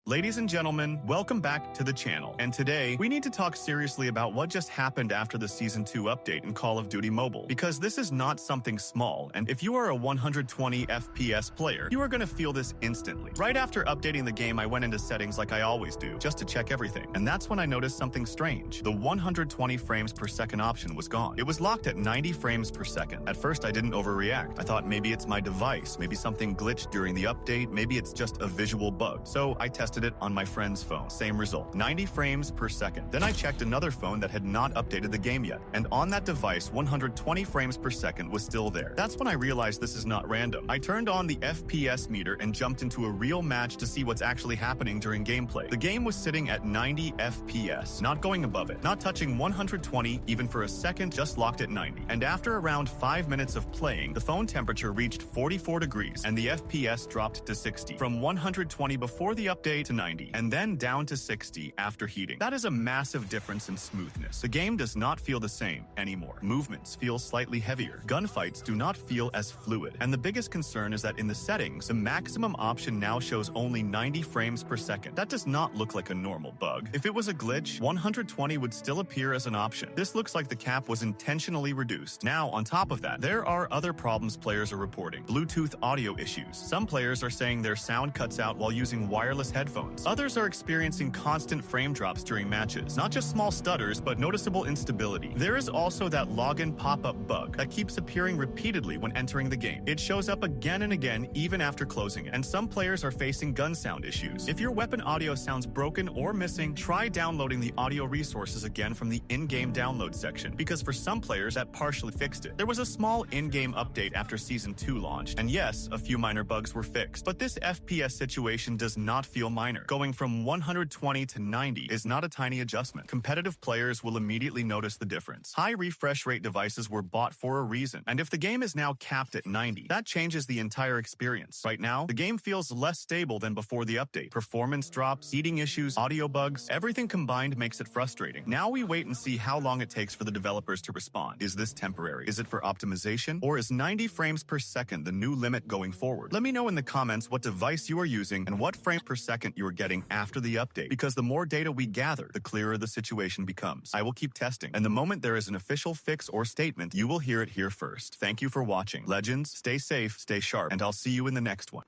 Ladies and gentlemen, welcome back to the channel. And today, we need to talk seriously about what just happened after the Season 2 update in Call of Duty Mobile. Because this is not something small, and if you are a 120 FPS player, you are going to feel this instantly. Right after updating the game, I went into settings like I always do, just to check everything. And that's when I noticed something strange. The 120 frames per second option was gone. It was locked at 90 frames per second. At first, I didn't overreact. I thought maybe it's my device, maybe something glitched during the update, maybe it's just a visual bug. So I tested it on my friend's phone. Same result, 90 frames per second. Then I checked another phone that had not updated the game yet, and on that device, 120 frames per second was still there. That's when I realized this is not random. I turned on the FPS meter and jumped into a real match to see what's actually happening during gameplay. The game was sitting at 90 FPS, not going above it, not touching 120 even for a second, just locked at 90. And after around 5 minutes of playing, the phone temperature reached 44 degrees, and the FPS dropped to 60, from 120 before the update to 90. And then down to 60 after heating. That is a massive difference in smoothness. The game does not feel the same anymore. Movements feel slightly heavier. Gunfights do not feel as fluid. And the biggest concern is that in the settings, the maximum option now shows only 90 frames per second. That does not look like a normal bug. If it was a glitch, 120 would still appear as an option. This looks like the cap was intentionally reduced. Now, on top of that, there are other problems players are reporting. Bluetooth audio issues. Some players are saying their sound cuts out while using wireless headphones. Others are experiencing constant frame drops during matches. Not just small stutters, but noticeable instability. There is also that login pop-up bug that keeps appearing repeatedly when entering the game. It shows up again and again even after closing it. And some players are facing gun sound issues. If your weapon audio sounds broken or missing, try downloading the audio resources again from the in-game download section, because for some players that partially fixed it. There was a small in-game update after Season 2 launched, and yes, a few minor bugs were fixed. But this FPS situation does not feel minor. Going from 120 to 90 is not a tiny adjustment. Competitive players will immediately notice the difference. High refresh rate devices were bought for a reason, and if the game is now capped at 90, that changes the entire experience. Right now, the game feels less stable than before the update. Performance drops, heating issues, audio bugs, everything combined makes it frustrating. Now we wait and see how long it takes for the developers to respond. Is this temporary? Is it for optimization? Or is 90 frames per second the new limit going forward? Let me know in the comments what device you are using and what frames per second you are getting after the update, because the more data we gather, the clearer the situation becomes. I will keep testing, and the moment there is an official fix or statement, you will hear it here first. Thank you for watching. Legends, stay safe, stay sharp, and I'll see you in the next one.